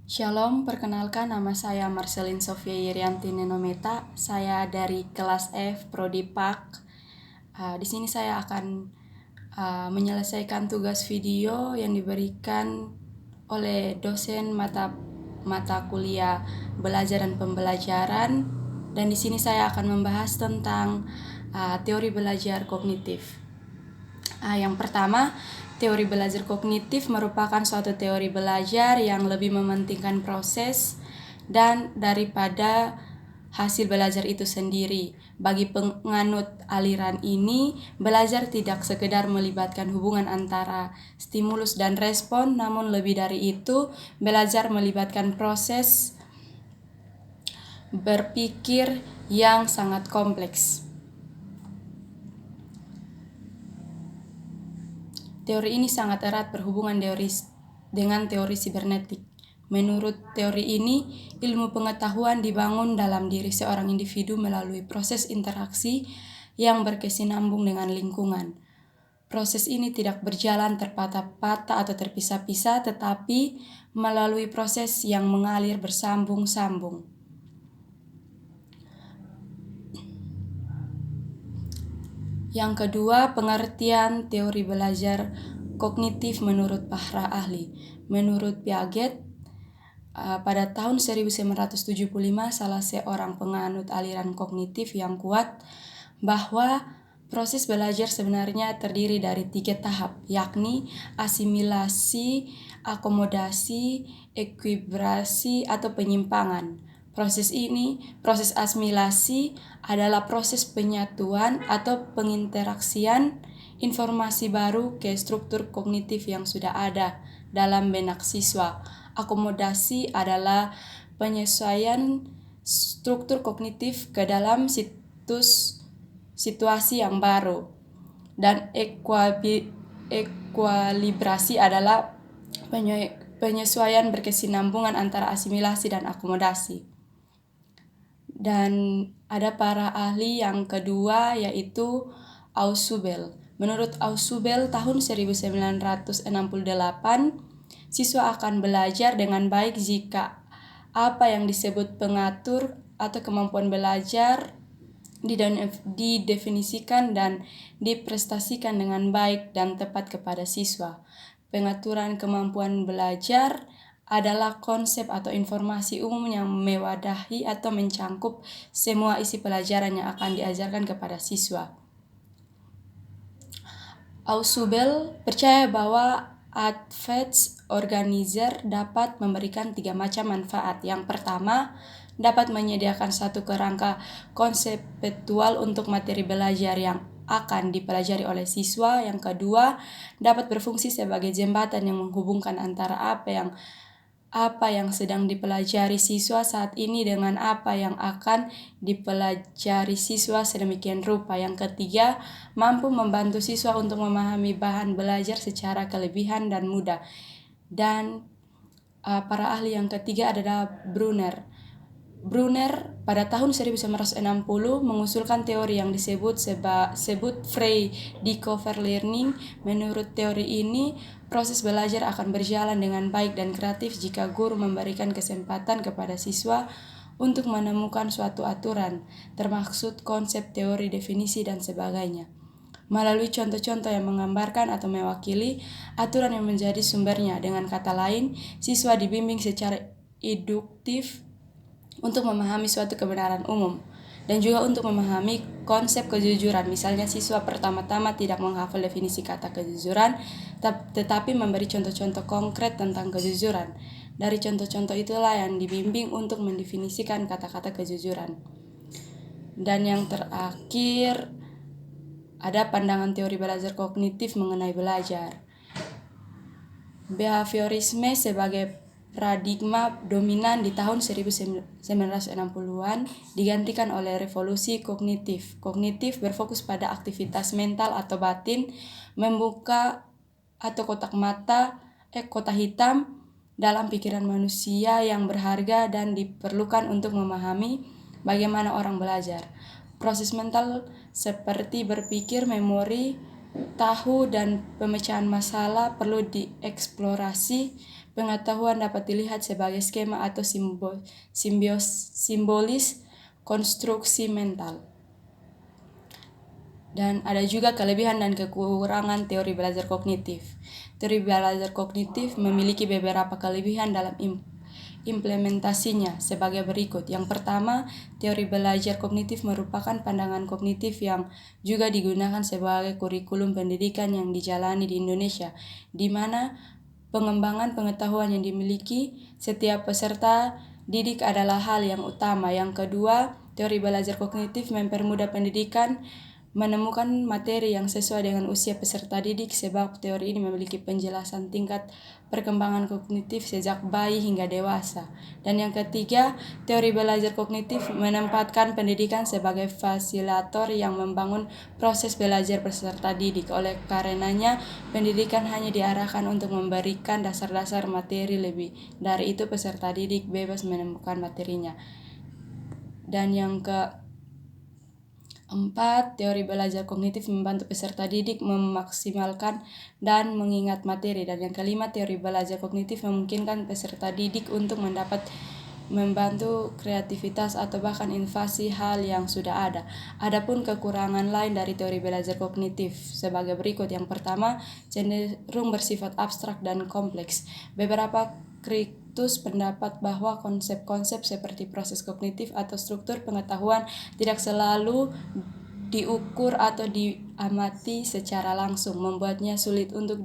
Shalom, perkenalkan nama saya Marcelin Sofia Yerianti Nenometa. Saya dari kelas F Prodi PAK. Di sini saya akan menyelesaikan tugas video yang diberikan oleh dosen mata kuliah belajar dan pembelajaran. Dan di sini saya akan membahas tentang teori belajar kognitif. Yang pertama, teori belajar kognitif merupakan suatu teori belajar yang lebih mementingkan proses dan daripada hasil belajar itu sendiri. Bagi penganut aliran ini, belajar tidak sekedar melibatkan hubungan antara stimulus dan respon, namun lebih dari itu, belajar melibatkan proses berpikir yang sangat kompleks. Teori ini sangat erat berhubungan dengan teori sibernetik. Menurut teori ini, ilmu pengetahuan dibangun dalam diri seorang individu melalui proses interaksi yang berkesinambung dengan lingkungan. Proses ini tidak berjalan terpatah-patah atau terpisah-pisah, tetapi melalui proses yang mengalir bersambung-sambung. Yang kedua, pengertian teori belajar kognitif menurut para ahli. Menurut Piaget, pada tahun 1975, salah seorang penganut aliran kognitif yang kuat bahwa proses belajar sebenarnya terdiri dari 3 tahap, yakni asimilasi, akomodasi, ekuilibrasi, atau penyimpangan. Proses asimilasi adalah proses penyatuan atau penginteraksian informasi baru ke struktur kognitif yang sudah ada dalam benak siswa. Akomodasi adalah penyesuaian struktur kognitif ke dalam situasi yang baru. Dan ekuilibrasi adalah penyesuaian berkesinambungan antara asimilasi dan akomodasi. Dan ada para ahli yang kedua, yaitu Ausubel. Menurut Ausubel, tahun 1968, siswa akan belajar dengan baik jika apa yang disebut pengatur atau kemampuan belajar didefinisikan dan diprestasikan dengan baik dan tepat kepada siswa. Pengaturan kemampuan belajar adalah konsep atau informasi umum yang mewadahi atau mencangkup semua isi pelajaran yang akan diajarkan kepada siswa. Ausubel percaya bahwa advanced organizer dapat memberikan 3 macam manfaat. Yang pertama, dapat menyediakan satu kerangka konseptual untuk materi belajar yang akan dipelajari oleh siswa. Yang kedua, dapat berfungsi sebagai jembatan yang menghubungkan antara apa yang sedang dipelajari siswa saat ini dengan apa yang akan dipelajari siswa sedemikian rupa. Yang ketiga, mampu membantu siswa untuk memahami bahan belajar secara kelebihan dan mudah. Dan para ahli yang ketiga adalah Brunner. Brunner pada tahun 1960 mengusulkan teori yang disebut Frey Discover Learning. Menurut teori ini, proses belajar akan berjalan dengan baik dan kreatif jika guru memberikan kesempatan kepada siswa untuk menemukan suatu aturan, termaksud konsep, teori, definisi, dan sebagainya. Melalui contoh-contoh yang menggambarkan atau mewakili aturan yang menjadi sumbernya. Dengan kata lain, siswa dibimbing secara induktif untuk memahami suatu kebenaran umum dan juga untuk memahami konsep kejujuran. Misalnya, siswa pertama-tama tidak menghafal definisi kata kejujuran, tetapi memberi contoh-contoh konkret tentang kejujuran. Dari contoh-contoh itulah yang dibimbing untuk mendefinisikan kata-kata kejujuran. Dan yang terakhir, ada pandangan teori belajar kognitif mengenai belajar. Behaviorisme sebagai paradigma dominan di tahun 1960-an digantikan oleh revolusi kognitif. Kognitif berfokus pada aktivitas mental atau batin, membuka atau kotak hitam dalam pikiran manusia yang berharga dan diperlukan untuk memahami bagaimana orang belajar. Proses mental seperti berpikir, memori, tahu, dan pemecahan masalah perlu dieksplorasi Pengetahuan dapat dilihat sebagai skema atau simbolis konstruksi mental. Dan ada juga kelebihan dan kekurangan teori belajar kognitif. Teori belajar kognitif memiliki beberapa kelebihan dalam implementasinya sebagai berikut. Yang pertama, teori belajar kognitif merupakan pandangan kognitif yang juga digunakan sebagai kurikulum pendidikan yang dijalani di Indonesia, di mana pengembangan pengetahuan yang dimiliki setiap peserta didik adalah hal yang utama. Yang kedua, teori belajar kognitif mempermudah pendidikan menemukan materi yang sesuai dengan usia peserta didik, sebab teori ini memiliki penjelasan tingkat perkembangan kognitif sejak bayi hingga dewasa. Dan yang ketiga, teori belajar kognitif menempatkan pendidikan sebagai fasilitator yang membangun proses belajar peserta didik. Oleh karenanya, pendidikan hanya diarahkan untuk memberikan dasar-dasar materi, lebih dari itu peserta didik bebas menemukan materinya. Dan yang keempat, teori belajar kognitif membantu peserta didik memaksimalkan dan mengingat materi. Dan yang kelima, teori belajar kognitif memungkinkan peserta didik untuk membantu kreativitas atau bahkan inovasi hal yang sudah ada. Adapun kekurangan lain dari teori belajar kognitif sebagai berikut. Yang pertama, cenderung bersifat abstrak dan kompleks. Beberapa kritikus pendapat bahwa konsep-konsep seperti proses kognitif atau struktur pengetahuan tidak selalu diukur atau diamati secara langsung, membuatnya sulit untuk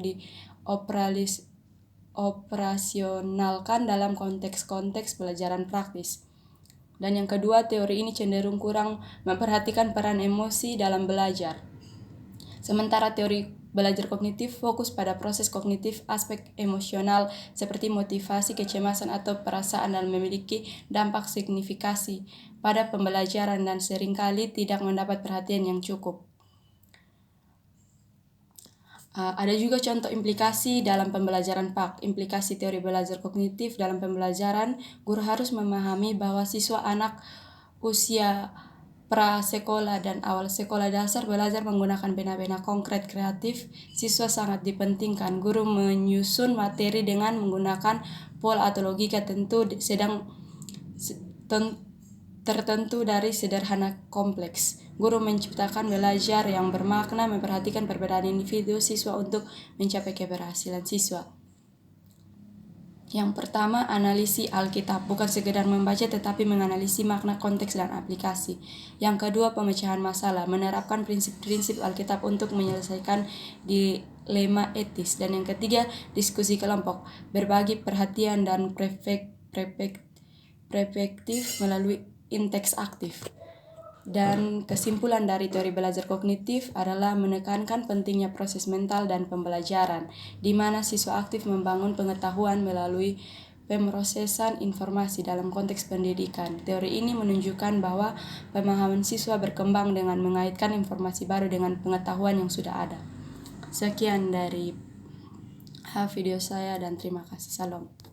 operasionalkan dalam konteks-konteks pelajaran praktis. Dan yang kedua, teori ini cenderung kurang memperhatikan peran emosi dalam belajar. Sementara teori belajar kognitif fokus pada proses kognitif aspek emosional seperti motivasi, kecemasan, atau perasaan dan memiliki dampak signifikasi pada pembelajaran dan seringkali tidak mendapat perhatian yang cukup. Ada juga contoh implikasi dalam pembelajaran PAK. Implikasi teori belajar kognitif dalam pembelajaran, guru harus memahami bahwa siswa anak usia prasekolah dan awal sekolah dasar belajar menggunakan benda-benda konkret kreatif. Siswa sangat dipentingkan. Guru menyusun materi dengan menggunakan pola atau logika tertentu dari sederhana kompleks. Guru menciptakan belajar yang bermakna, memperhatikan perbedaan individu siswa untuk mencapai keberhasilan siswa. Yang pertama, analisis Alkitab, bukan sekedar membaca tetapi menganalisis makna, konteks, dan aplikasi. Yang kedua, pemecahan masalah, menerapkan prinsip-prinsip Alkitab untuk menyelesaikan dilema etis. Dan yang ketiga, diskusi kelompok, berbagi perhatian dan perspektif melalui inteks aktif. Dan kesimpulan dari teori belajar kognitif adalah menekankan pentingnya proses mental dan pembelajaran, di mana siswa aktif membangun pengetahuan melalui pemrosesan informasi dalam konteks pendidikan. Teori ini menunjukkan bahwa pemahaman siswa berkembang dengan mengaitkan informasi baru dengan pengetahuan yang sudah ada. Sekian dari video saya dan terima kasih. Salam.